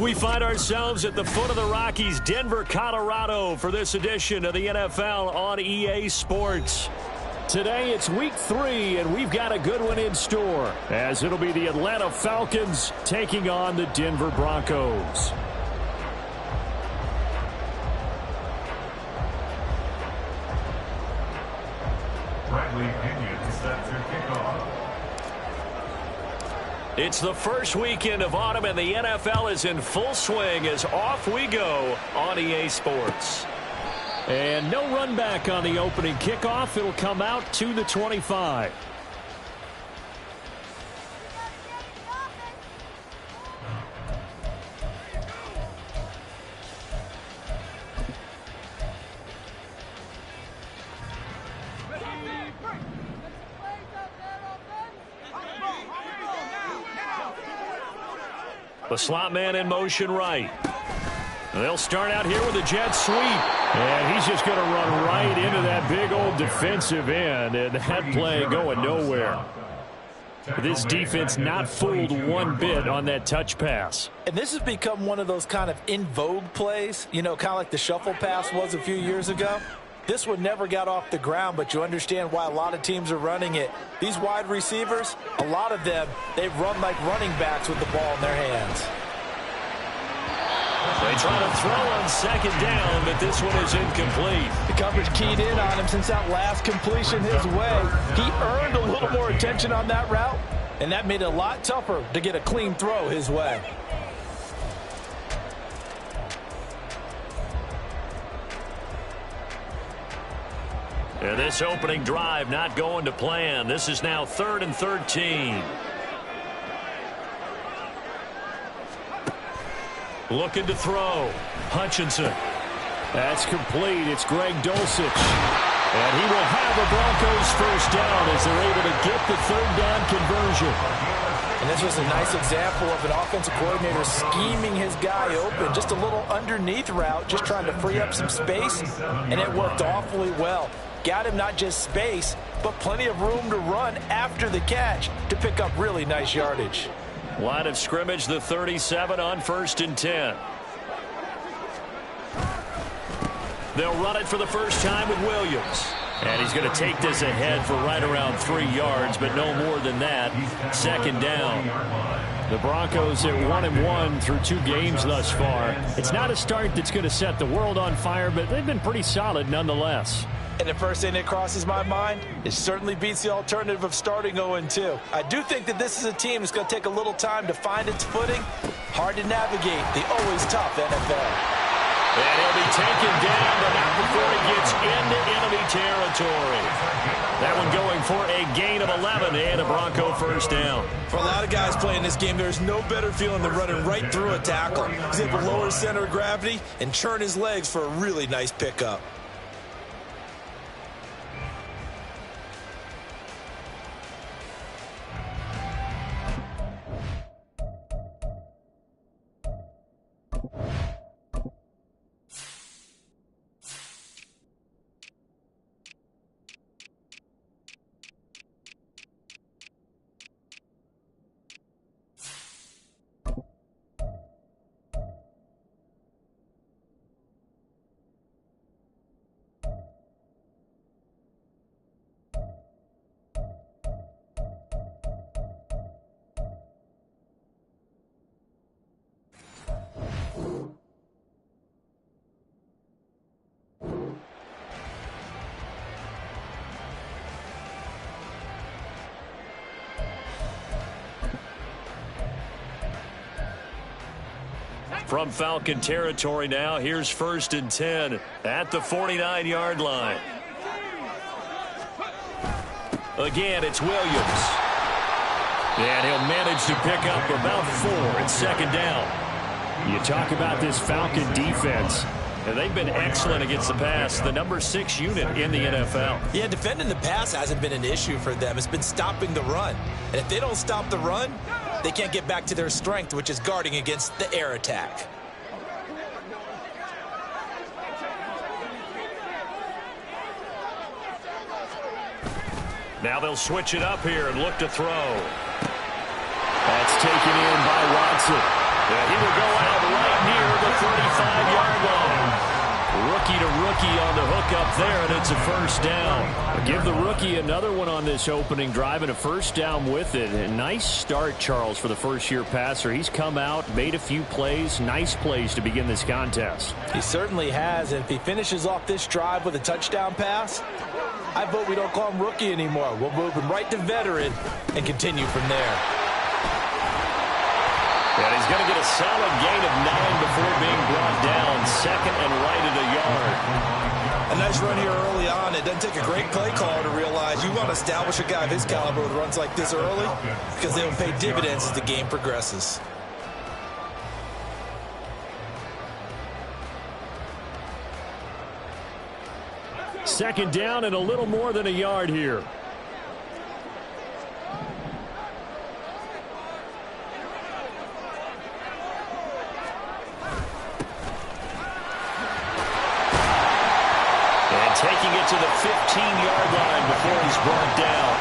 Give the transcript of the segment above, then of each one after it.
We find ourselves at the foot of the Rockies, Denver, Colorado, for this edition of the NFL on EA Sports. Today it's week 3, and we've got a good one in store, as it'll be the Atlanta Falcons taking on the Denver Broncos. Bradley Pinion set to kick off. It's the first weekend of autumn, and the NFL is in full swing as off we go on EA Sports. And no run back on the opening kickoff. It'll come out to the 25. The slot man in motion right. They'll start out here with a jet sweep. And he's just going to run right into that big old defensive end. And that play going nowhere. This defense not fooled one bit on that touch pass. And this has become one of those kind of in vogue plays. You know, kind of like the shuffle pass was a few years ago. This one never got off the ground, but you understand why a lot of teams are running it. These wide receivers, a lot of them, they run like running backs with the ball in their hands. They try to throw on second down, but this one is incomplete. The coverage keyed in on him since that last completion his way. He earned a little more attention on that route, and that made it a lot tougher to get a clean throw his way. And this opening drive not going to plan. This is now 3rd and 13. Looking to throw. Hutchinson. That's complete. It's Greg Dulcich. And he will have a Broncos first down as they're able to get the 3rd down conversion. And this was a nice example of an offensive coordinator scheming his guy open. Just a little underneath route, just trying to free up some space, and it worked awfully well. Got him not just space, but plenty of room to run after the catch to pick up really nice yardage. Line of scrimmage, the 37 on 1st and 10. They'll run it for the first time with Williams. And he's going to take this ahead for right around 3 yards, but no more than that. 2nd down. The Broncos at 1-1 through 2 games thus far. It's not a start that's going to set the world on fire, but they've been pretty solid nonetheless. And the first thing that crosses my mind, it certainly beats the alternative of starting 0-2. I do think that this is a team that's going to take a little time to find its footing. Hard to navigate the always tough NFL. And he'll be taken down, but not before he gets into enemy territory. That one going for a gain of 11 and a Bronco first down. For a lot of guys playing this game, there's no better feeling than running right through a tackle. He's able to lower his center of gravity and churn his legs for a really nice pickup. From Falcon territory now, here's 1st and 10 at the 49-yard line. Again, it's Williams. And he'll manage to pick up about 4 at 2nd down. You talk about this Falcon defense. And they've been excellent against the pass, the number 6 unit in the NFL. Yeah, defending the pass hasn't been an issue for them. It's been stopping the run. And if they don't stop the run, they can't get back to their strength, which is guarding against the air attack. Now they'll switch it up here and look to throw. That's taken in by Watson. And he will go out right near the 35-yard line. Rookie to rookie on the hook up there, and it's a first down. Give the rookie another one on this opening drive and a first down with it. A nice start, Charles, for the first-year passer. He's come out, made a few plays, nice plays to begin this contest. He certainly has, and if he finishes off this drive with a touchdown pass, I vote we don't call him rookie anymore. We'll move him right to veteran and continue from there. And he's going to get a solid gain of 9 before being brought down. Second and right at a yard. A nice run here early on. It doesn't take a great play caller to realize you want to establish a guy of his caliber with runs like this early because they will pay dividends as the game progresses. Second down and a little more than a yard here. Taking it to the 15-yard line before he's brought down.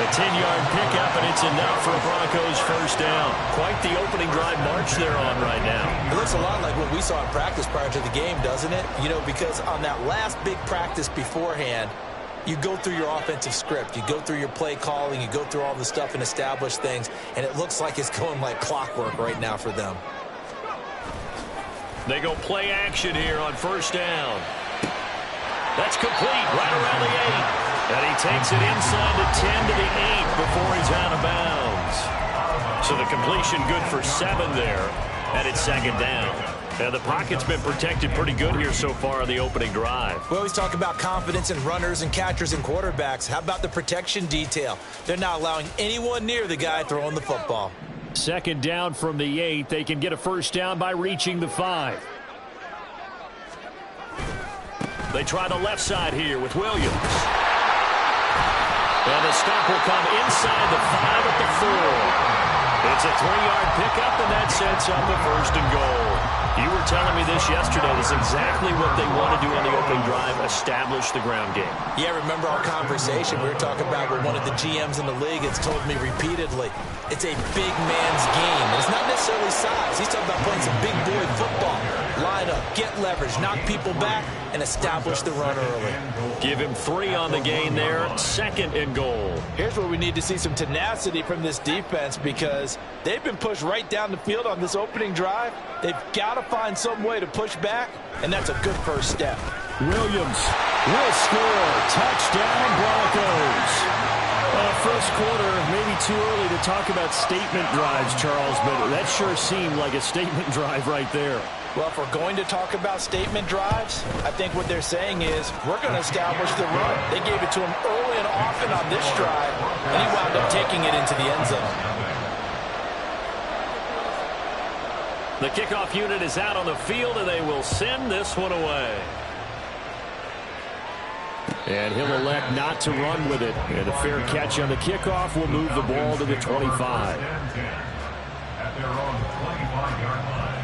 A 10-yard pickup, and it's enough for Broncos first down. Quite the opening drive march they're on right now. It looks a lot like what we saw in practice prior to the game, doesn't it? You know, because on that last big practice beforehand, you go through your offensive script. You go through your play calling. You go through all the stuff and establish things, and it looks like it's going like clockwork right now for them. They go play action here on first down. That's complete right around the 8. And he takes it inside the 10 to the 8 before he's out of bounds. So the completion good for 7 there. And it's second down. And the pocket's been protected pretty good here so far on the opening drive. We always talk about confidence in runners and catchers and quarterbacks. How about the protection detail? They're not allowing anyone near the guy throwing the football. Second down from the 8. They can get a first down by reaching the 5. They try the left side here with Williams. And the stop will come inside the 5 at the 4. It's a 3-yard pickup, and that sets up a first and goal. You were telling me this yesterday. This is exactly what they want to do on the opening drive, establish the ground game. Yeah, remember our conversation. We were talking about what one of the GMs in the league has told me repeatedly. It's a big man's game. And it's not necessarily size. He's talking about playing some big boy football. Line up, get leverage, knock people back, and establish the run early. Give him 3 on the gain there. Second and goal. Here's where we need to see some tenacity from this defense because they've been pushed right down the field on this opening drive. They've got to find some way to push back, and that's a good first step. Williams will score. Touchdown, Broncos. First quarter, maybe too early to talk about statement drives, Charles, but that sure seemed like a statement drive right there. Well, if we're going to talk about statement drives, I think what they're saying is we're going to establish the run. They gave it to him early and often on this drive, and he wound up taking it into the end zone. The kickoff unit is out on the field, and they will send this one away. And he'll elect not to run with it. And a fair catch on the kickoff will move the ball to the 25. At their own 25-yard line.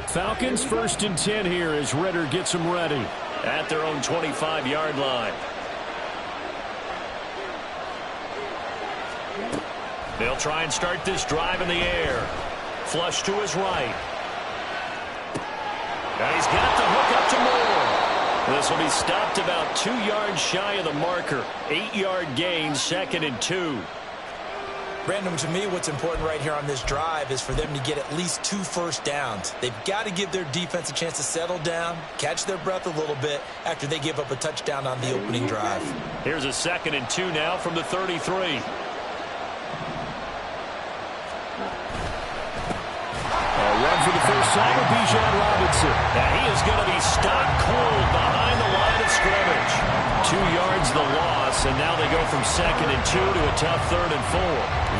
Falcons first and 10 here as Ritter gets them ready at their own 25-yard line. They'll try and start this drive in the air. Flush to his right. And he's got the hook up to Moore. This will be stopped about 2 yards shy of the marker. 8-yard gain, second and 2. Brandon, to me, what's important right here on this drive is for them to get at least 2 first downs. They've got to give their defense a chance to settle down, catch their breath a little bit after they give up a touchdown on the opening drive. Here's a second and 2 now from the 33. Run for the first time with Bijan Robinson. And he is going to be stopped cold behind the line of scrimmage. 2 yards the loss, and now they go from second and 2 to a tough third and 4.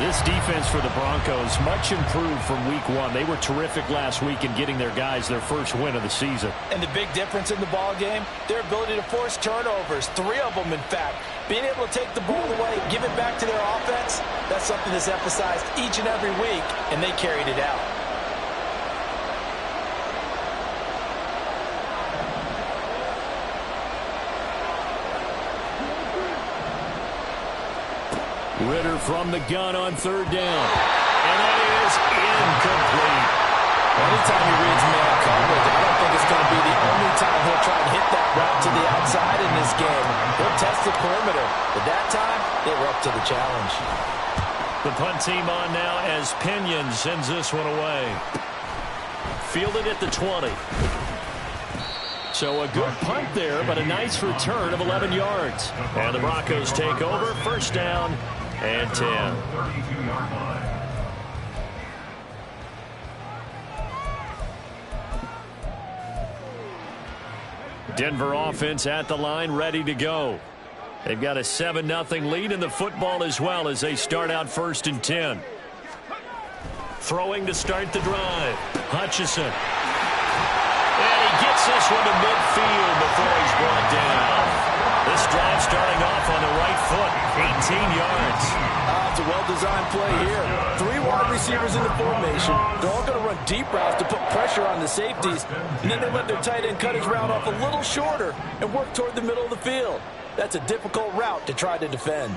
This defense for the Broncos, much improved from week 1. They were terrific last week in getting their guys their first win of the season. And the big difference in the ball game, their ability to force turnovers, 3 of them in fact. Being able to take the ball away, give it back to their offense, that's something that's emphasized each and every week, and they carried it out. Ridder from the gun on third down. And that is incomplete. Anytime he reads man coverage, I don't think it's going to be the only time he'll try to hit that route to the outside in this game. He'll test the perimeter. But that time, they were up to the challenge. The punt team on now as Pinion sends this one away. Fielded at the 20. So a good punt there, but a nice return of 11 yards. And the Broncos take over, first down and 10. 32-yard line. Denver offense at the line, ready to go. They've got a 7-0 lead in the football as well as they start out first and 10. Throwing to start the drive. Hutchinson. And he gets this one to midfield before he's brought down. This drive starting off on the right foot, 18 yards. It's a well-designed play here. 3 wide receivers in the formation. They're all going to run deep routes to put pressure on the safeties. And then they let their tight end cut his route off a little shorter and work toward the middle of the field. That's a difficult route to try to defend.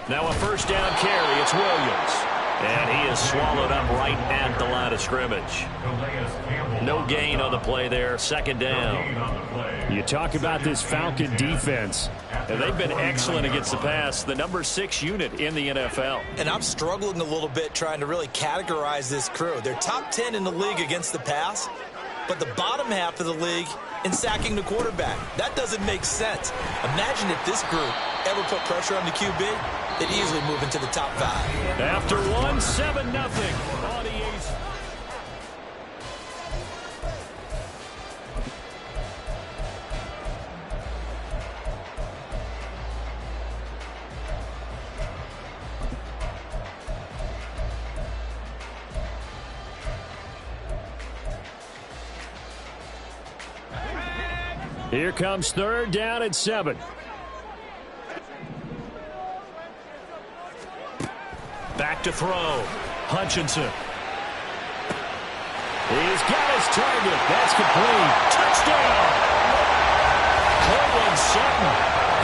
Now a first down carry. It's Williams. And he is swallowed up right at the line of scrimmage. No gain on the play there. Second down. You talk about this Falcon defense. And they've been excellent against the pass. The number 6 unit in the NFL. And I'm struggling a little bit trying to really categorize this crew. They're top 10 in the league against the pass, but the bottom half of the league in sacking the quarterback. That doesn't make sense. Imagine if this group ever put pressure on the QB, they'd easily move into the top 5. After 1, 7-0. Here comes third down and 7. Back to throw. Hutchinson. He's got his target. That's complete. Touchdown. Courtland Sutton.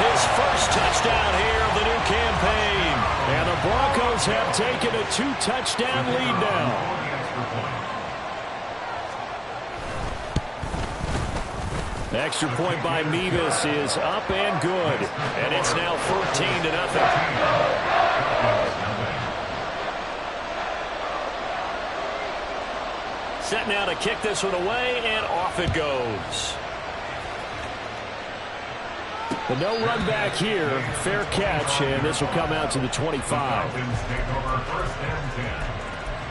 His first touchdown here of the new campaign. And the Broncos have taken a 2-touchdown lead now. Extra point by Mevis is up and good. And it's now 14-0. Set now to kick this one away, and off it goes. The no run back here. Fair catch, and this will come out to the 25. Falcons take over first and 10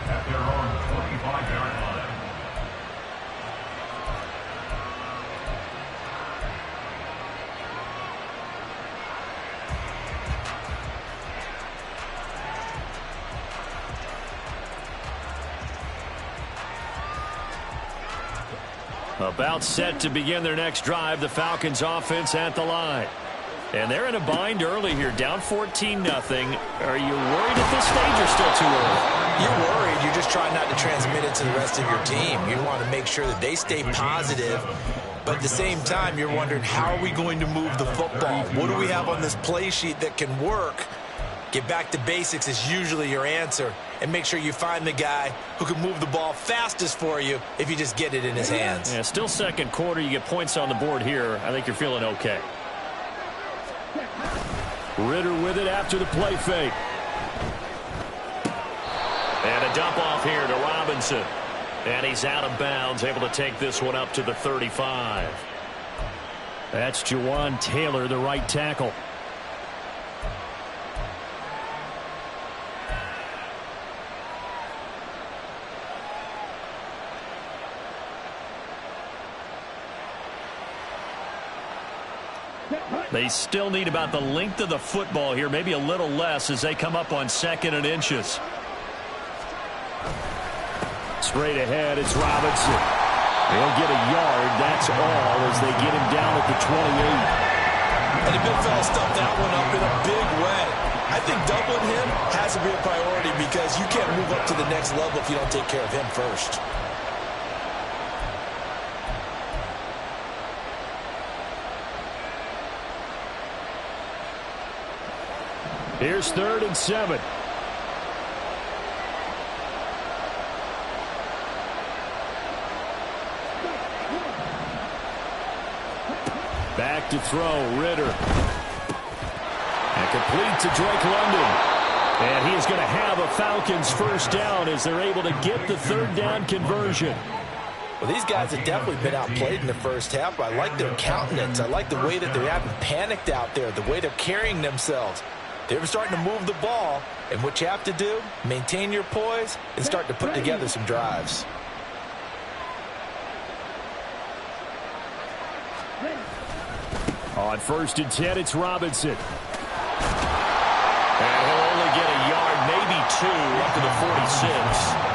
at their own 25-yard line. About set to begin their next drive, the Falcons offense at the line. And they're in a bind early here, down 14-0. Are you worried at this stage or still too early? You're worried. You're just trying not to transmit it to the rest of your team. You want to make sure that they stay positive. But at the same time, you're wondering, how are we going to move the football? What do we have on this play sheet that can work? Get back to basics is usually your answer. And make sure you find the guy who can move the ball fastest for you if you just get it in his hands. Yeah, still second quarter. You get points on the board here. I think you're feeling okay. Ridder with it after the play fake. And a dump off here to Robinson. And he's out of bounds, able to take this one up to the 35. That's Jawan Taylor, the right tackle. They still need about the length of the football here, maybe a little less as they come up on 2nd and inches. Straight ahead, it's Robinson. He'll get a yard, that's all, as they get him down at the 28. And the big fella stuffed that one up in a big way. I think doubling him has to be a priority because you can't move up to the next level if you don't take care of him first. Here's 3rd and 7. Back to throw, Ritter. And complete to Drake London. And he is going to have a Falcons first down as they're able to get the 3rd down conversion. Well, these guys have definitely been outplayed in the first half, but I like their countenance. I like the way that they haven't panicked out there, the way they're carrying themselves. They're starting to move the ball, and what you have to do, maintain your poise and start to put together some drives. On 1st and 10, it's Robinson. And he'll only get a yard, maybe 2, up to the 46.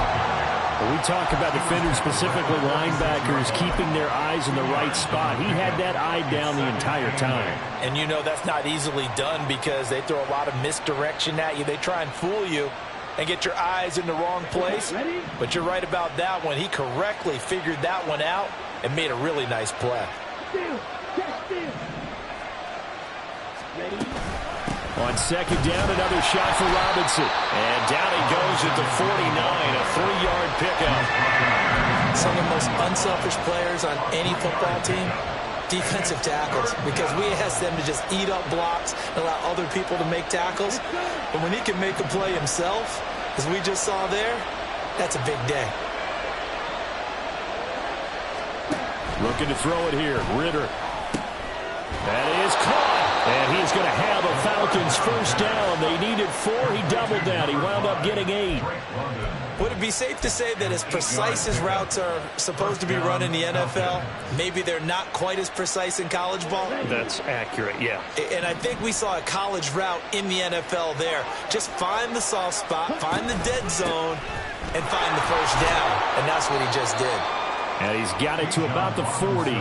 When we talk about defenders, specifically linebackers, keeping their eyes in the right spot, he had that eye down the entire time. And you know that's not easily done because they throw a lot of misdirection at you. They try and fool you and get your eyes in the wrong place. But you're right about that one. He correctly figured that one out and made a really nice play. On 2nd down, another shot for Robinson. And down he goes at the 49, a 3-yard pickup. Some of the most unselfish players on any football team, defensive tackles, because we ask them to just eat up blocks and allow other people to make tackles. But when he can make a play himself, as we just saw there, that's a big day. Looking to throw it here, Ritter. That is caught. And he's going to have a Falcons first down. They needed 4. He doubled down. He wound up getting 8. Would it be safe to say that as precise as routes are supposed to be run in the NFL, maybe they're not quite as precise in college ball? That's accurate, yeah. And I think we saw a college route in the NFL there. Just find the soft spot, find the dead zone, and find the first down. And that's what he just did. And he's got it to about the 40.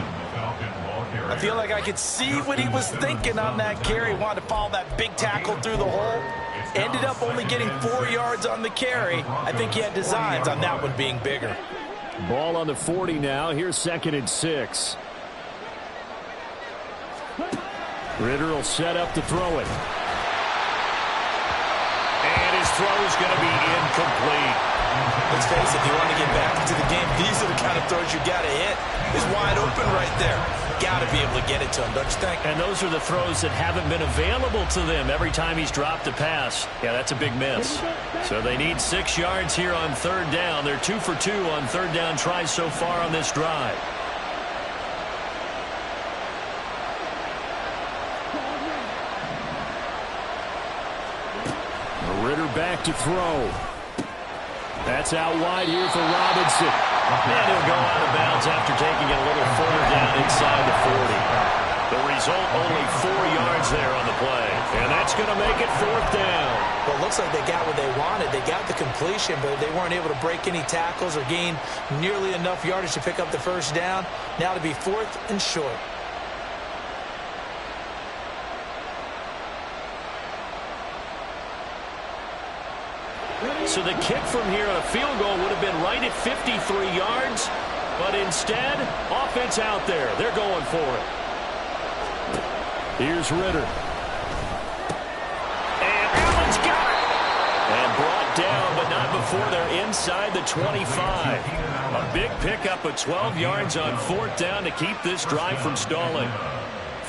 I feel like I could see what he was thinking on that carry. Wanted to follow that big tackle through the hole. Ended up only getting 4 yards on the carry. I think he had designs on that one being bigger. Ball on the 40 now. Here's 2nd and 6. Ritter will set up to throw it. And his throw is going to be incomplete. Let's face it, if you want to get back into the game, these are the kind of throws you got to hit. He's wide open right there. Got to be able to get it to him, don't you think? And those are the throws that haven't been available to them every time he's dropped a pass. Yeah, that's a big miss. So they need 6 yards here on 3rd down. They're 2 for 2 on 3rd down tries so far on this drive. Ritter back to throw. That's out wide here for Robinson. And he'll go out of bounds after taking it a little further down inside the 40. The result, only 4 yards there on the play. And that's going to make it 4th down. Well, it looks like they got what they wanted. They got the completion, but they weren't able to break any tackles or gain nearly enough yardage to pick up the first down. Now to be 4th and short. So the kick from here on a field goal would have been right at 53 yards, but instead, offense out there. They're going for it. Here's Ritter. And Allen's got it. And brought down, but not before they're inside the 25. A big pickup of 12 yards on 4th down to keep this drive from stalling.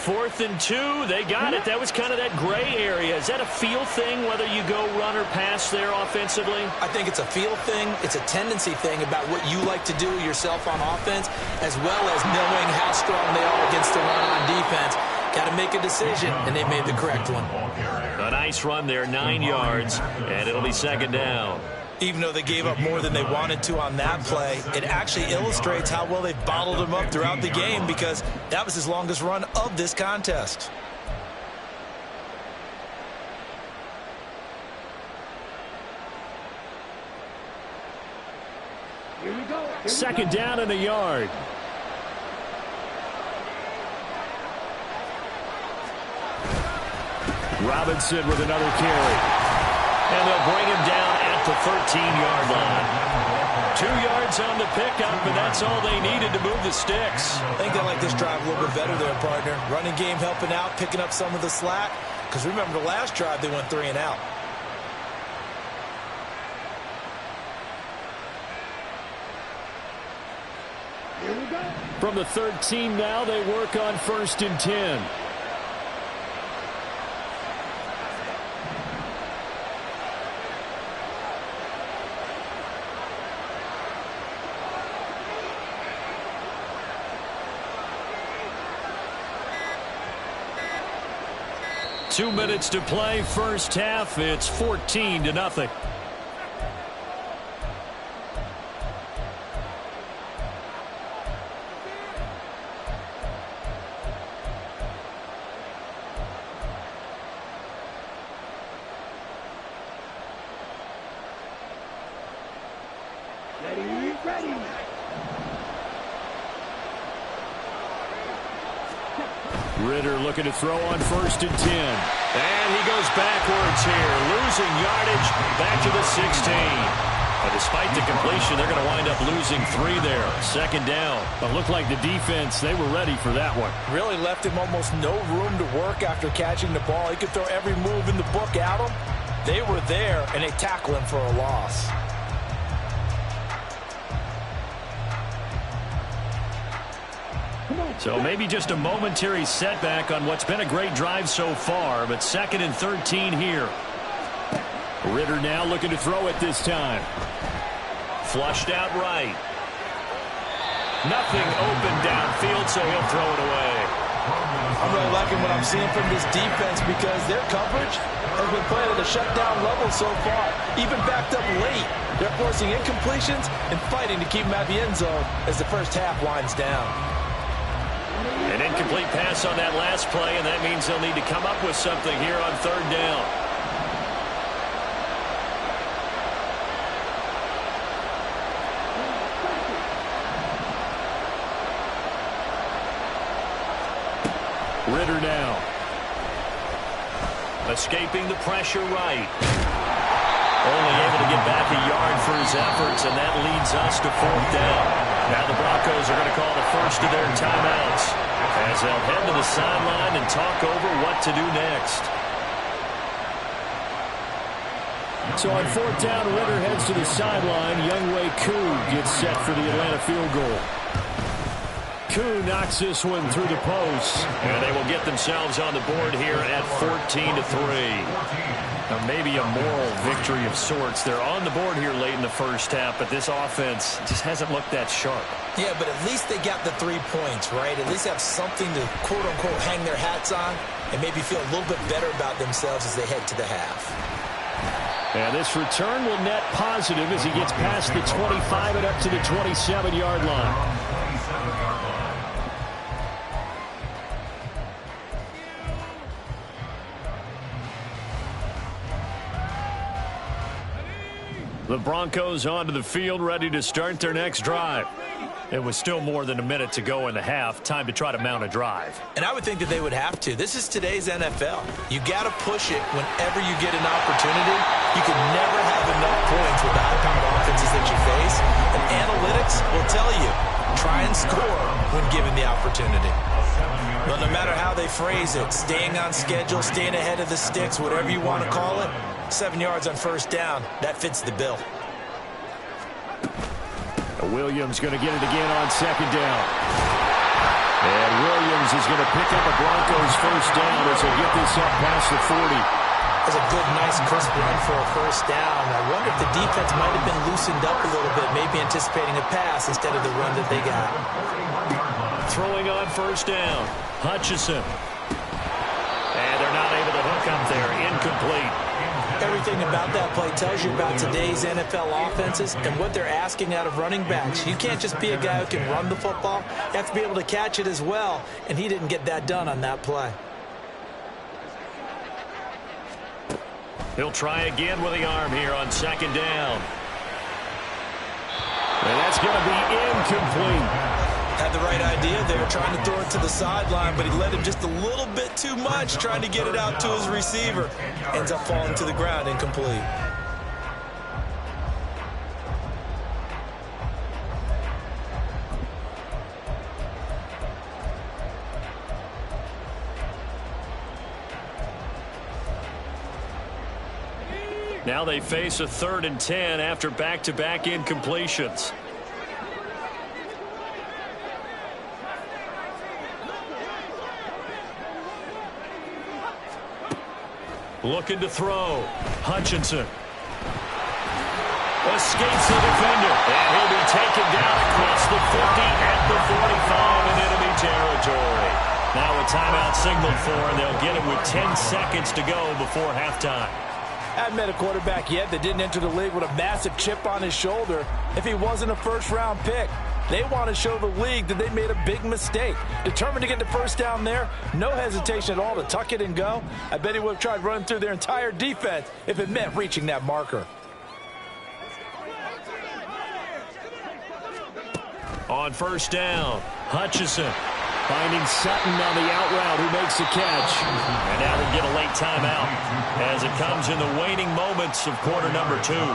4th and 2, they got it. That was kind of that gray area. Is that a feel thing, whether you go run or pass there offensively? I think it's a feel thing. It's a tendency thing about what you like to do yourself on offense, as well as knowing how strong they are against the run on defense. Got to make a decision, and they made the correct one. A nice run there, 9 yards, and it'll be 2nd down. Even though they gave up more than they wanted to on that play, it actually illustrates how well they bottled them up throughout the game because that was his longest run of this contest. Here we go. 2nd down and a yard. Robinson with another carry. And they'll bring him down at the 13-yard line. 2 yards on the pickup, and that's all they needed to move the sticks. I think they like this drive a little bit better there, partner. Running game helping out, picking up some of the slack. because remember the last drive they went 3 and out. From the 13 now, they work on 1st and 10. Two minutes to play, first half. It's 14-0. Ridder looking to throw on 1st and 10. And he goes backwards here, losing yardage back to the 16. But despite the completion, they're going to wind up losing 3 there. 2nd down. It looked like the defense, they were ready for that one. Really left him almost no room to work after catching the ball. He could throw every move in the book at him. They were there, and they tackle him for a loss. So maybe just a momentary setback on what's been a great drive so far, but 2nd and 13 here. Ridder now looking to throw it this time. Flushed out right. Nothing open downfield, so he'll throw it away. I'm really liking what I'm seeing from this defense because their coverage has been playing at a shutdown level so far. Even backed up late, they're forcing incompletions and fighting to keep them at the end zone as the first half winds down. An incomplete pass on that last play, and that means they'll need to come up with something here on 3rd down. Ridder now. Escaping the pressure right. Only able to get back a yard for his efforts, and that leads us to 4th down. Now the Broncos are going to call the first of their timeouts as they'll head to the sideline and talk over what to do next. So on 4th down, Ridder heads to the sideline. Younghoe Koo gets set for the Atlanta field goal. Koo knocks this one through the post, and they will get themselves on the board here at 14-3. Now maybe a moral victory of sorts. They're on the board here late in the first half, but this offense just hasn't looked that sharp. Yeah, but at least they got the 3 points, right? At least have something to, quote-unquote, hang their hats on and maybe feel a little bit better about themselves as they head to the half. And this return will net positive as he gets past the 25 and up to the 27-yard line. The Broncos onto the field, ready to start their next drive. It was still more than a minute to go in the half. Time to try to mount a drive. And I would think that they would have to. This is today's NFL. You got to push it whenever you get an opportunity. You can never have enough points with the high-powered offenses that you face. And analytics will tell you, try and score when given the opportunity. But no matter how they phrase it, staying on schedule, staying ahead of the sticks, whatever you want to call it, 7 yards on 1st down, that fits the bill. Williams going to get it again on 2nd down. And Williams is going to pick up a Broncos 1st down as they get this up past the 40. That's a good, nice, crisp run for a 1st down. I wonder if the defense might have been loosened up a little bit, maybe anticipating a pass instead of the run that they got. Throwing on 1st down. Hutchinson. And they're not able to hook up there. Incomplete. Everything about that play tells you about today's NFL offenses and what they're asking out of running backs. You can't just be a guy who can run the football. You have to be able to catch it as well, and he didn't get that done on that play. He'll try again with the arm here on 2nd down. And that's going to be incomplete. Had the right idea there, trying to throw it to the sideline, but he let him just a little bit too much, trying to get it out to his receiver. Ends up falling to the ground, incomplete. Now they face a 3rd and 10 after back-to-back incompletions. Looking to throw. Hutchinson. Escapes the defender. And he'll be taken down across the 50 at the 45 in enemy territory. Now a timeout signaled for, and they'll get it with 10 seconds to go before halftime. I haven't met a quarterback yet that didn't enter the league with a massive chip on his shoulder if he wasn't a first-round pick. They want to show the league that they made a big mistake. Determined to get the first down there, no hesitation at all to tuck it and go. I bet he would have tried running through their entire defense if it meant reaching that marker. On first down, Hutchinson finding Sutton on the out route, who makes the catch. And now we'll get a late timeout as it comes in the waning moments of quarter number 2. 2nd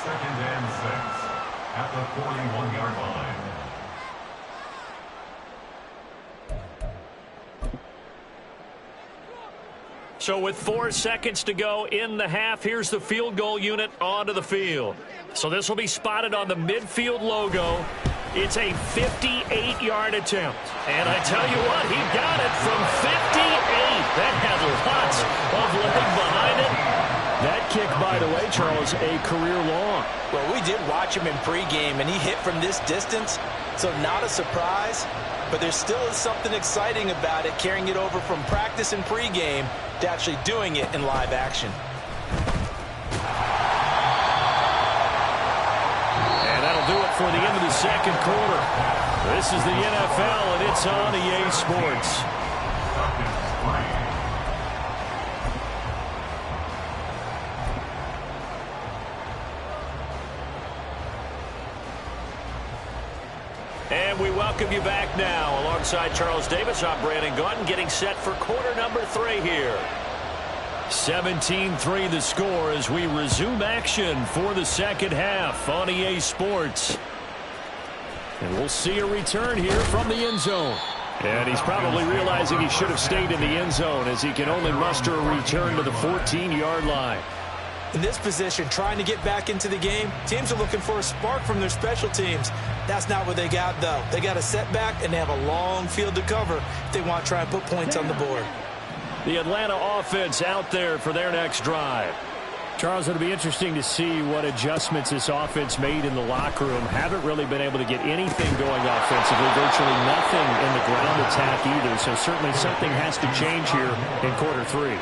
and 6 at the 41-yard line. So with 4 seconds to go in the half, here's the field goal unit onto the field. So this will be spotted on the midfield logo. It's a 58-yard attempt. And I tell you what, he got it from 58. That had lots of leg behind it. That kick, by the way, Charles, a career long. Well, we did watch him in pregame, and he hit from this distance, so not a surprise. But there still is something exciting about it, carrying it over from practice and pregame to actually doing it in live action. And that'll do it for the end of the second quarter. This is the NFL, and it's on EA Sports. And we welcome you back now. Alongside Charles Davis, I'm Brandon Gaudin, getting set for quarter number 3 here. 17-3 the score as we resume action for the second half on EA Sports. And we'll see a return here from the end zone. And he's probably realizing he should have stayed in the end zone as he can only muster a return to the 14-yard line. In this position, trying to get back into the game, teams are looking for a spark from their special teams. That's not what they got, though. They got a setback, and they have a long field to cover if they want to try and put points on the board. The Atlanta offense out there for their next drive. Charles, it'll be interesting to see what adjustments this offense made in the locker room. Haven't really been able to get anything going offensively, virtually nothing in the ground attack either. So certainly something has to change here in quarter 3.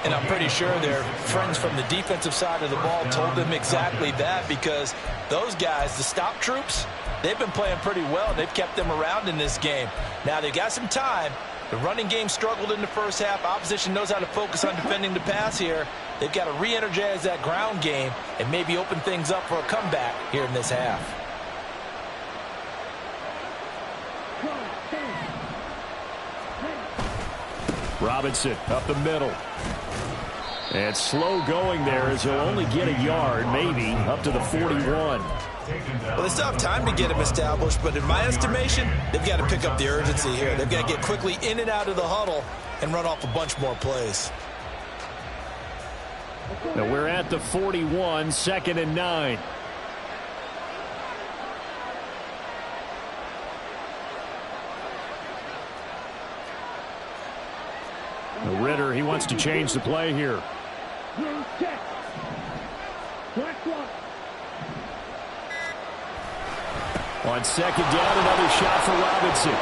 And I'm pretty sure their friends from the defensive side of the ball told them exactly that, because those guys, the stop troops, they've been playing pretty well. They've kept them around in this game. Now they've got some time. The running game struggled in the first half. Opposition knows how to focus on defending the pass here. They've got to re-energize that ground game and maybe open things up for a comeback here in this half. Robinson up the middle. And slow going there as he'll only get a yard, maybe, up to the 41. Well, they still have time to get him established, but in my estimation, they've got to pick up the urgency here. They've got to get quickly in and out of the huddle and run off a bunch more plays. Now we're at the 41, 2nd and 9. Now Ritter, he wants to change the play here. On 2nd down, another shot for Robinson.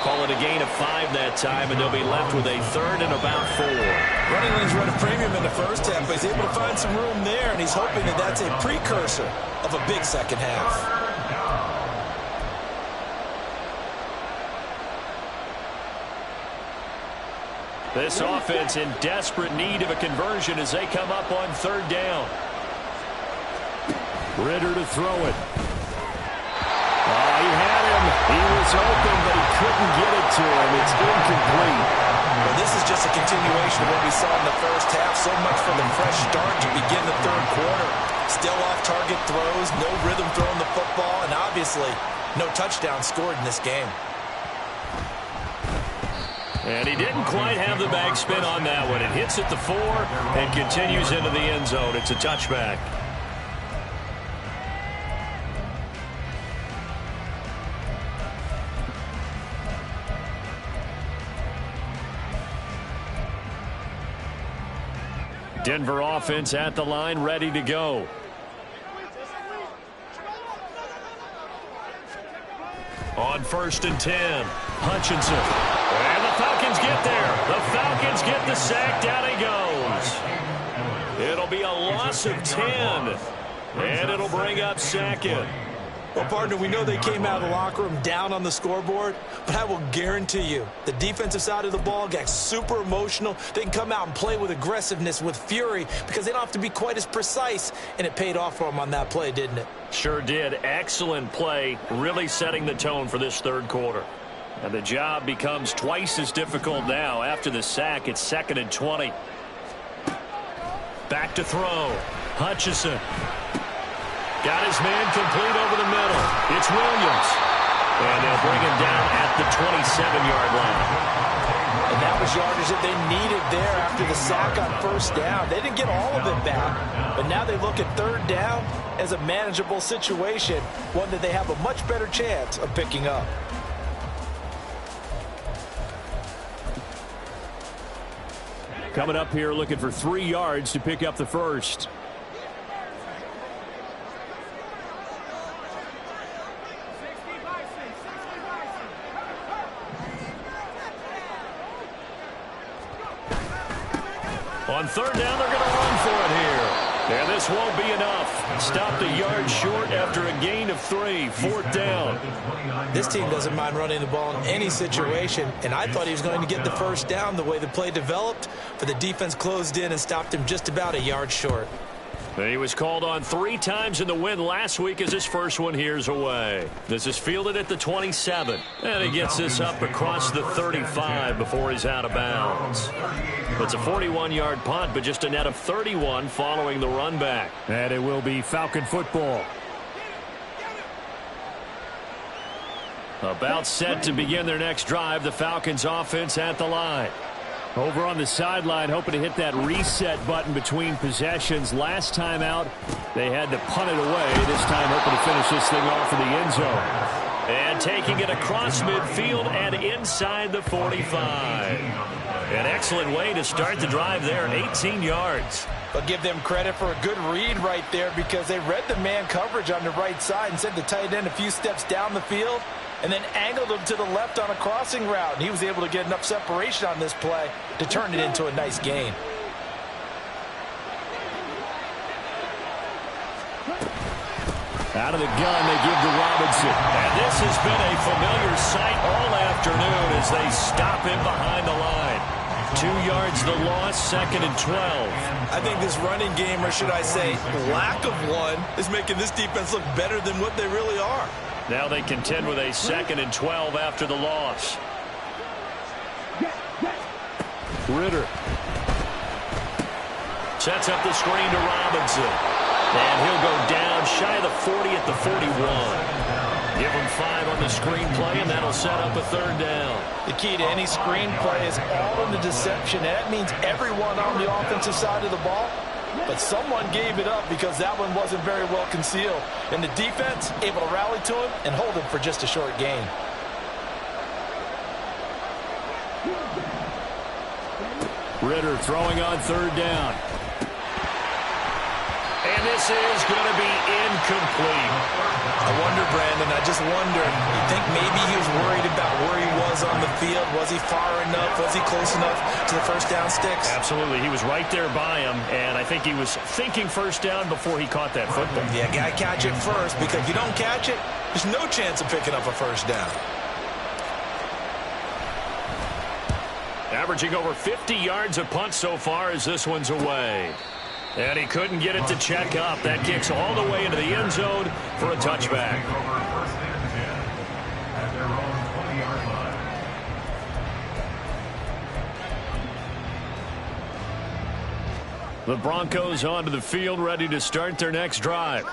Call it a gain of 5 that time, and they'll be left with a 3rd and about 4. Running lanes run a premium in the first half, but he's able to find some room there, and he's hoping that that's a precursor of a big second half. This offense in desperate need of a conversion as they come up on 3rd down. Ritter to throw it. He had him. He was open, but he couldn't get it to him. It's incomplete. Well, this is just a continuation of what we saw in the first half. So much for the fresh start to begin the 3rd quarter. Still off-target throws, no rhythm throwing the football, and obviously no touchdown scored in this game. And he didn't quite have the backspin on that one. It hits at the 4 and continues into the end zone. It's a touchback. Denver offense at the line, ready to go. On 1st and 10, Hutchinson. And the Falcons get there. The Falcons get the sack. Down he goes. It'll be a loss of 10. And it'll bring up 2nd. Well, partner, we know they came out of the locker room down on the scoreboard, but I will guarantee you the defensive side of the ball got super emotional. They can come out and play with aggressiveness, with fury, because they don't have to be quite as precise, and it paid off for them on that play, didn't it? Sure did. Excellent play, really setting the tone for this third quarter. And the job becomes twice as difficult now. After the sack, it's 2nd and 20. Back to throw. Hutchinson. Got his man complete over the middle. It's Williams. And they'll bring him down at the 27-yard line. And that was yardage that they needed there after the sack on 1st down. They didn't get all of it back, but now they look at 3rd down as a manageable situation, one that they have a much better chance of picking up. Coming up here looking for 3 yards to pick up the first. On 3rd down, they're going to run for it here. And this won't be enough. Stopped a yard short after a gain of 3. 4th down. This team doesn't mind running the ball in any situation, and I thought he was going to get the 1st down the way the play developed, but the defense closed in and stopped him just about a yard short. He was called on 3 times in the win last week as his first one here's away. This is fielded at the 27. And he gets this up across the 35 before he's out of bounds. It's a 41-yard punt, but just a net of 31 following the run back. And it will be Falcon football. About set to begin their next drive, the Falcons offense at the line. Over on the sideline, hoping to hit that reset button between possessions. Last time out, they had to punt it away. This time, hoping to finish this thing off in the end zone. And taking it across midfield and inside the 45. An excellent way to start the drive there, 18 yards. But give them credit for a good read right there, because they read the man coverage on the right side and sent the tight end a few steps down the field and then angled him to the left on a crossing route. And he was able to get enough separation on this play to turn it into a nice gain. Out of the gun, they give to Robinson. And this has been a familiar sight all afternoon as they stop him behind the line. 2 yards the loss, 2nd and 12. I think this running game, or should I say lack of one, is making this defense look better than what they really are. Now they contend with a 2nd and 12 after the loss. Ritter sets up the screen to Robinson. And he'll go down shy of the 40 at the 41. Give him 5 on the screen play, and that'll set up a 3rd down. The key to any screen play is all in the deception. And that means everyone on the offensive side of the ball. But someone gave it up because that one wasn't very well concealed. And the defense able to rally to him and hold him for just a short gain. Ritter throwing on 3rd down. And this is going to be incomplete. I wonder, Brandon, I just wonder, you think maybe he was worried about where he was on the field? Was he far enough? Was he close enough to the 1st down sticks? Absolutely. He was right there by him, and I think he was thinking 1st down before he caught that football. Yeah, got to catch it first, because if you don't catch it, there's no chance of picking up a 1st down. Averaging over 50 yards a punt so far as this one's away. And he couldn't get it to check up. That kicks all the way into the end zone for a touchback. The Broncos onto the field, ready to start their next drive.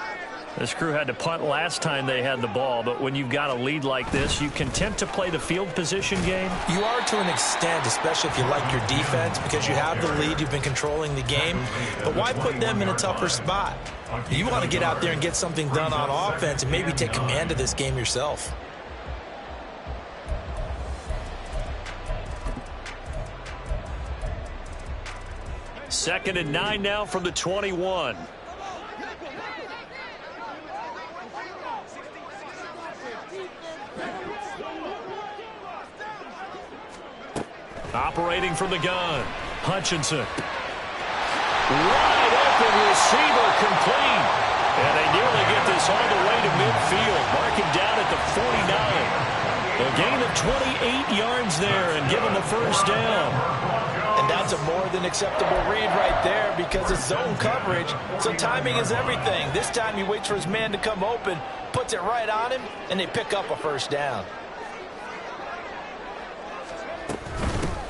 This crew had to punt last time they had the ball, but when you've got a lead like this, you can tend to play the field position game. You are to an extent, especially if you like your defense, because you have the lead, you've been controlling the game. But why put them in a tougher spot? You want to get out there and get something done on offense and maybe take command of this game yourself. Second and 9 now from the 21. Operating from the gun, Hutchinson. Wide open receiver, complete. And they nearly get this all the way to midfield. Marking down at the 49. A gain of 28 yards there and give them a first down. And that's a more than acceptable read right there because it's zone coverage, so timing is everything. This time he waits for his man to come open, puts it right on him, and they pick up a first down.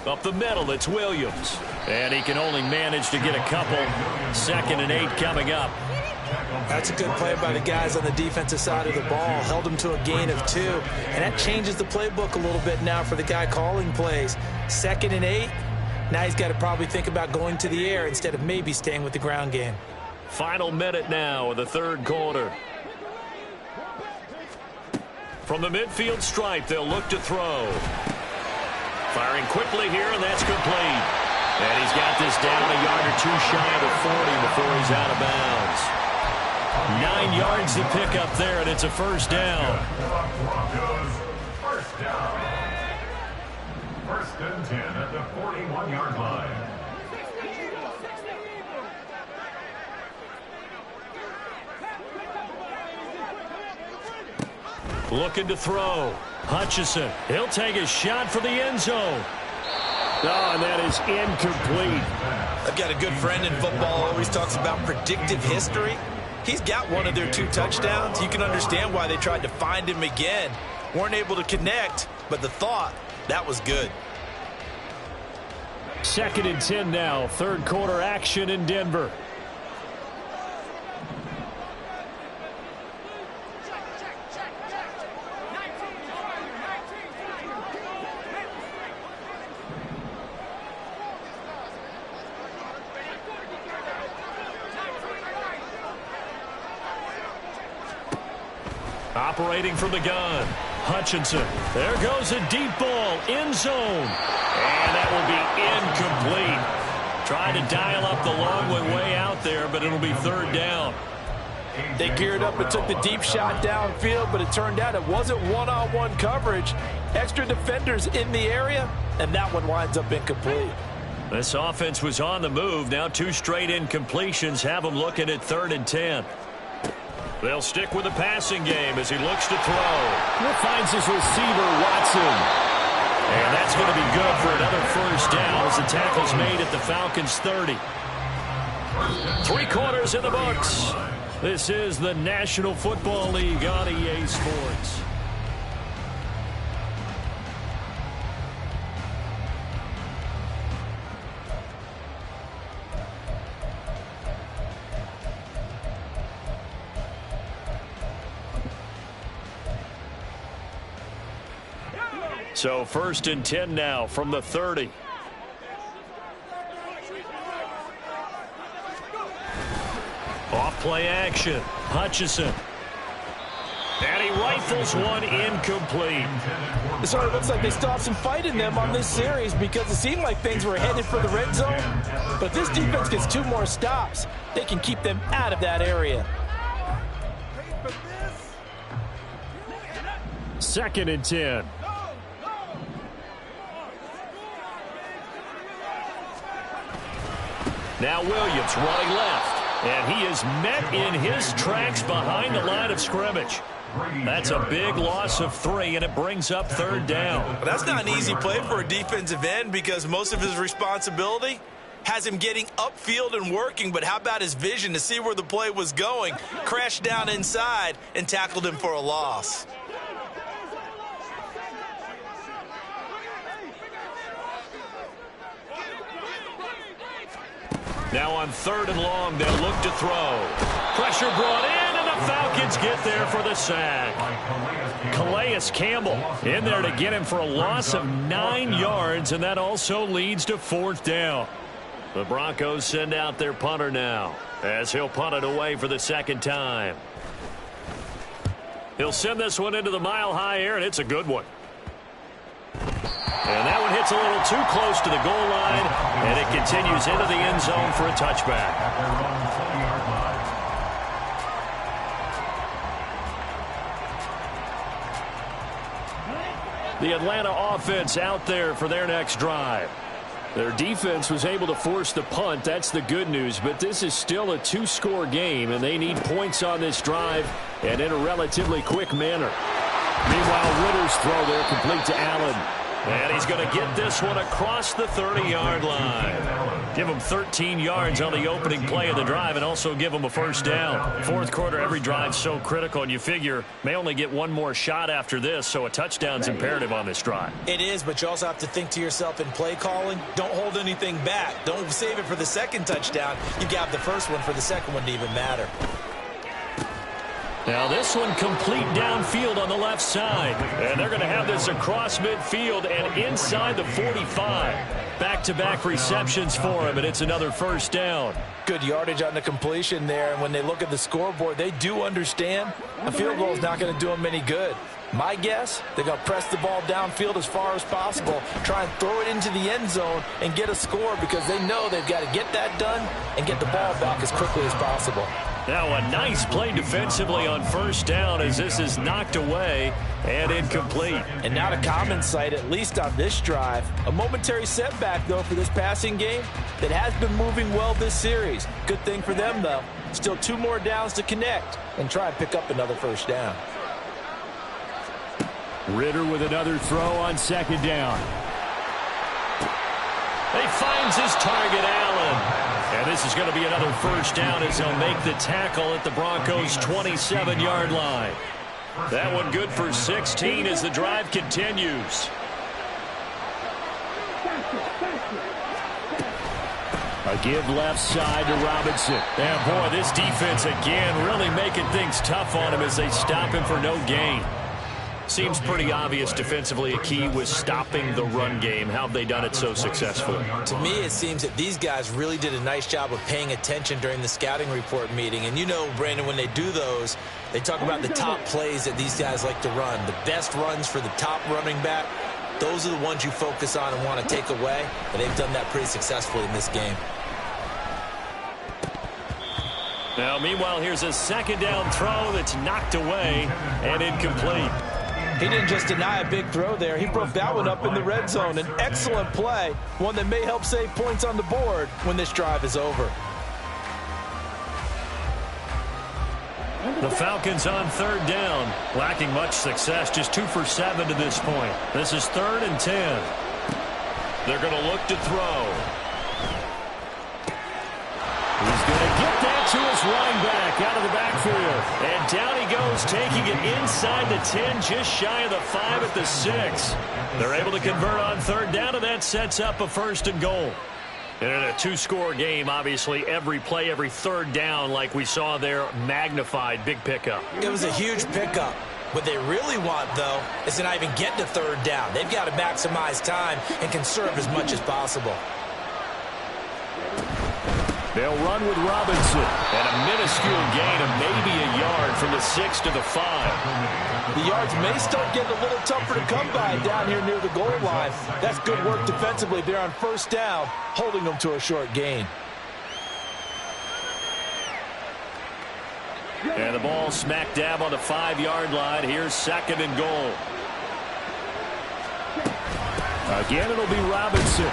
Up the middle, it's Williams. And he can only manage to get a couple. Second and 8 coming up. That's a good play by the guys on the defensive side of the ball. Held them to a gain of 2. And that changes the playbook a little bit now for the guy calling plays. Second and 8. Now he's got to probably think about going to the air instead of maybe staying with the ground game. Final minute now of the third quarter. From the midfield stripe, they'll look to throw. Firing quickly here, and that's complete. And he's got this down a yard or 2 shy of the 40 before he's out of bounds. 9 yards to pick up there, and it's a first down. First down. First and 10 at the 41-yard line. Looking to throw. Hutchinson. He'll take a shot for the end zone. Oh, and that is incomplete. I've got a good friend in football, always talks about predictive history. He's got one of their 2 touchdowns. You can understand why they tried to find him again. Weren't able to connect, but the thought, that was good. Second and 10 now. Third quarter action in Denver. Operating from the gun, Hutchinson. There goes a deep ball, end zone. And that will be incomplete. Trying to dial up the long way out there, but it'll be third down. They geared up and took the deep shot downfield, but it turned out it wasn't one-on-one coverage. Extra defenders in the area, and that one winds up incomplete. This offense was on the move. Now 2 straight incompletions have them looking at 3rd and 10. They'll stick with the passing game as he looks to throw. He finds his receiver, Watson. And that's going to be good for another first down as the tackle's made at the Falcons' 30. 3 quarters in the books. This is the National Football League on EA Sports. So 1st and 10 now from the 30. Off play action. Hutchinson. And he rifles one incomplete. It sort of looks like they still have some fight in them on this series because it seemed like things were headed for the red zone. But if this defense gets 2 more stops, they can keep them out of that area. 2nd and 10. Now Williams running left, and he is met in his tracks behind the line of scrimmage. That's a big loss of 3, and it brings up 3rd down. Well, that's not an easy play for a defensive end because most of his responsibility has him getting upfield and working, but how about his vision to see where the play was going? Crashed down inside and tackled him for a loss. Now on 3rd and long, they'll look to throw. Pressure brought in, and the Falcons Falcons get there for the sack. Calais Campbell in there to get him for a loss of 9 yards, and that also leads to 4th down. The Broncos send out their punter now, as he'll punt it away for the 2nd time. He'll send this one into the mile-high air, and it's a good one. And that one hits a little too close to the goal line, and it continues into the end zone for a touchback. The Atlanta offense out there for their next drive. Their defense was able to force the punt. That's the good news. But this is still a 2-score game, and they need points on this drive and in a relatively quick manner. Meanwhile, Ritter's throw there complete to Allen. And he's going to get this one across the 30-yard line. Give him 13 yards on the opening play of the drive and also give him a 1st down. 4th quarter, every drive's so critical, and you figure may only get one more shot after this, so a touchdown's imperative on this drive. It is, but you also have to think to yourself in play calling, don't hold anything back. Don't save it for the 2nd touchdown. You got the 1st one for the 2nd one to even matter. Now this one complete downfield on the left side. And they're going to have this across midfield and inside the 45. Back-to-back receptions for him, and it's another 1st down. Good yardage on the completion there, and when they look at the scoreboard, they do understand a field goal is not going to do them any good. My guess, they're going to press the ball downfield as far as possible, try and throw it into the end zone and get a score because they know they've got to get that done and get the ball back as quickly as possible. Now a nice play defensively on 1st down as this is knocked away and incomplete. And not a common sight, at least on this drive. A momentary setback, though, for this passing game that has been moving well this series. Good thing for them, though. Still 2 more downs to connect and try and pick up another 1st down. Ridder with another throw on 2nd down. He finds his target, Allen. And this is going to be another 1st down as he'll make the tackle at the Broncos' 27-yard line. That one good for 16 as the drive continues. A give left side to Robinson. And boy, this defense again really making things tough on him as they stop him for no gain. Seems pretty obvious defensively a key was stopping the run game. How have they done it so successfully? To me, it seems that these guys really did a nice job of paying attention during the scouting report meeting. And you know, Brandon, when they do those, they talk about the top plays that these guys like to run. The best runs for the top running back, those are the ones you focus on and want to take away. And they've done that pretty successfully in this game. Now, meanwhile, here's a 2nd down throw that's knocked away and incomplete. He didn't just deny a big throw there. He broke that one up in the red zone. An excellent play, one that may help save points on the board when this drive is over. The Falcons on 3rd down, lacking much success, just 2 for 7 to this point. This is 3rd and 10. They're going to look to throw. He's going to get that to his running back out of the backfield. And down he goes, taking it inside the 10, just shy of the 5 at the 6. They're able to convert on 3rd down, and that sets up a 1st and goal. And in a 2-score game, obviously, every play, every 3rd down, like we saw there, magnified, big pickup. It was a huge pickup. What they really want, though, is to not even get to 3rd down. They've got to maximize time and conserve as much as possible. They'll run with Robinson. And a minuscule gain of maybe a yard from the 6 to the 5. The yards may start getting a little tougher to come by down here near the goal line. That's good work defensively there on 1st down, holding them to a short gain. And the ball smack dab on the 5-yard line. Here's 2nd and goal. Again, it'll be Robinson.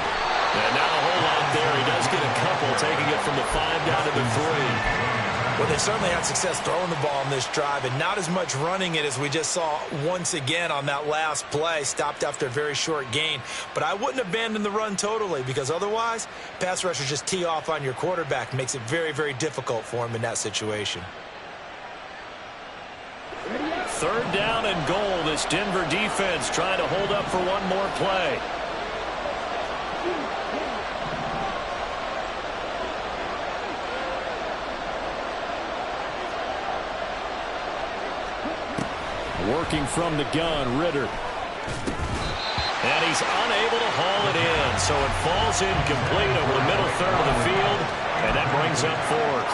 And now a whole lot there. He does get a couple, taking it from the 5 down to the 3. Well, they certainly had success throwing the ball on this drive and not as much running it as we just saw once again on that last play. Stopped after a very short gain. But I wouldn't abandon the run totally because otherwise, pass rushers just tee off on your quarterback. Makes it very, very difficult for him in that situation. 3rd down and goal. This Denver defense trying to hold up for one more play. Working from the gun, Ritter. And he's unable to haul it in, so it falls incomplete over the middle third of the field, and that brings up fourth.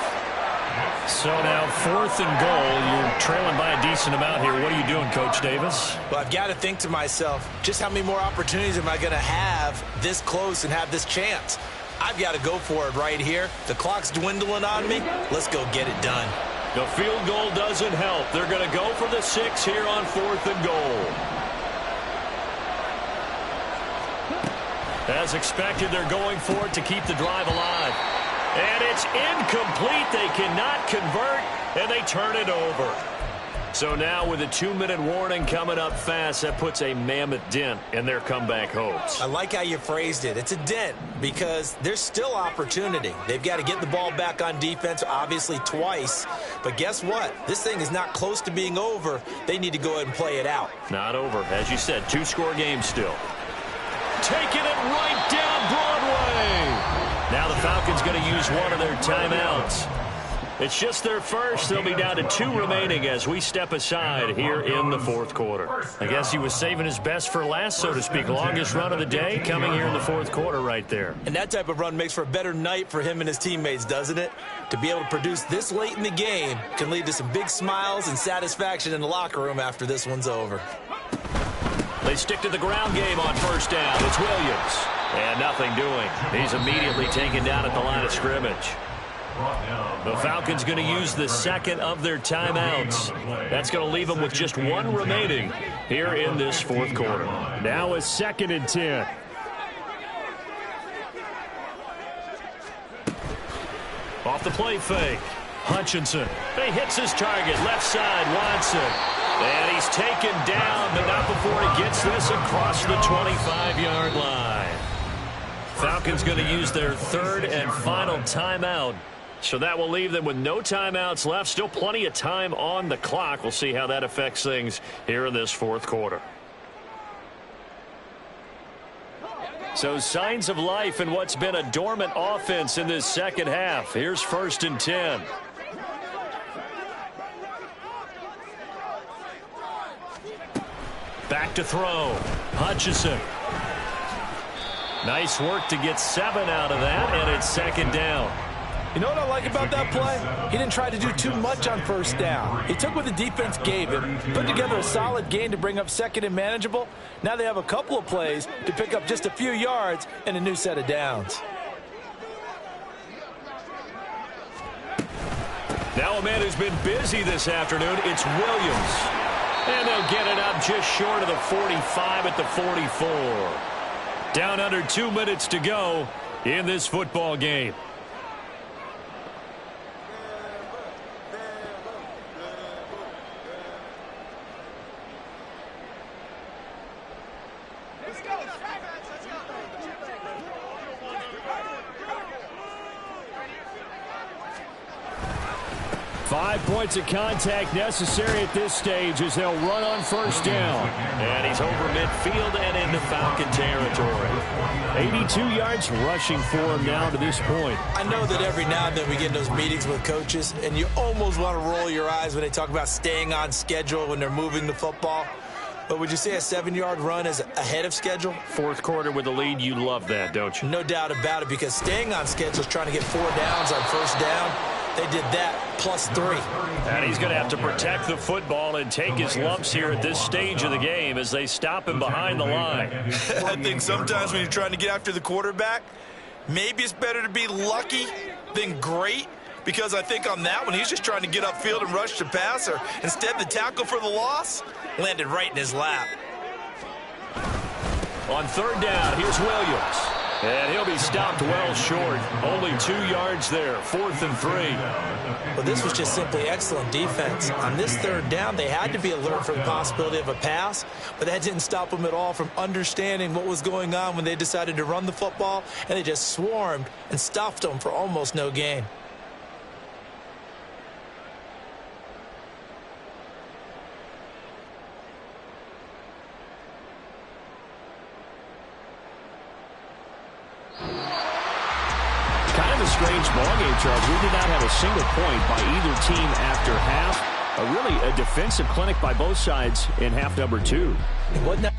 So now 4th and goal. You're trailing by a decent amount here. What are you doing, Coach Davis? Well, I've got to think to myself, just how many more opportunities am I going to have this close and have this chance? I've got to go for it right here. The clock's dwindling on me. Let's go get it done. The field goal doesn't help. They're going to go for the 6 here on 4th and goal. As expected, they're going for it to keep the drive alive. And it's incomplete. They cannot convert, and they turn it over. So now with a 2-minute warning coming up fast, that puts a mammoth dent in their comeback hopes. I like how you phrased it. It's a dent because there's still opportunity. They've got to get the ball back on defense, obviously twice. But guess what? This thing is not close to being over. They need to go ahead and play it out. Not over. As you said, 2-score game still. Taking it right down Broadway. Now the Falcons going to use one of their timeouts. It's just their first. They'll be down to 2 remaining as we step aside here in the 4th quarter. I guess he was saving his best for last, so to speak. Longest run of the day coming here in the 4th quarter right there. And that type of run makes for a better night for him and his teammates, doesn't it? To be able to produce this late in the game can lead to some big smiles and satisfaction in the locker room after this one's over. They stick to the ground game on 1st down. It's Williams. And nothing doing. He's immediately taken down at the line of scrimmage. The Falcons going to use the 2nd of their timeouts. That's going to leave them with just 1 remaining here in this 4th quarter. Now it's 2nd and 10. Off the play fake. Hutchinson. He hits his target. Left side, Watson. And he's taken down, but not before he gets this across the 25-yard line. Falcons going to use their 3rd and final timeout. So that will leave them with no timeouts left. Still plenty of time on the clock. We'll see how that affects things here in this 4th quarter. So signs of life in what's been a dormant offense in this 2nd half. Here's 1st and 10. Back to throw. Hutchinson. Nice work to get 7 out of that, and it's 2nd down. You know what I like about that play? He didn't try to do too much on 1st down. He took what the defense gave him, put together a solid gain to bring up 2nd and manageable. Now they have a couple of plays to pick up just a few yards and a new set of downs. Now a man who's been busy this afternoon, it's Williams. And they'll get it up just short of the 45 at the 44. Down under 2 minutes to go in this football game. Let's go. 5 points of contact necessary at this stage as they'll run on 1st down. And he's over midfield and into Falcon territory. 82 yards rushing for him now to this point. I know that every now and then we get in those meetings with coaches, and you almost want to roll your eyes when they talk about staying on schedule when they're moving the football. But would you say a 7-yard run is ahead of schedule? 4th quarter with the lead, you love that, don't you? No doubt about it, because staying on schedule is trying to get 4 downs on 1st down. They did that plus 3. And he's going to have to protect the football and take his lumps here at this stage of the game as they stop him behind the line. I think sometimes when you're trying to get after the quarterback, maybe it's better to be lucky than great. Because I think on that one, he's just trying to get upfield and rush the passer. Instead, the tackle for the loss landed right in his lap. On 3rd down, here's Williams. And he'll be stopped well short. Only 2 yards there. 4th and 3. Well, this was just simply excellent defense. On this 3rd down, they had to be alert for the possibility of a pass, but that didn't stop them at all from understanding what was going on when they decided to run the football, and they just swarmed and stuffed them for almost no gain. Kind of a strange ballgame, Charles. We did not have a single point by either team after half. Really a defensive clinic by both sides in half number 2. Wasn't that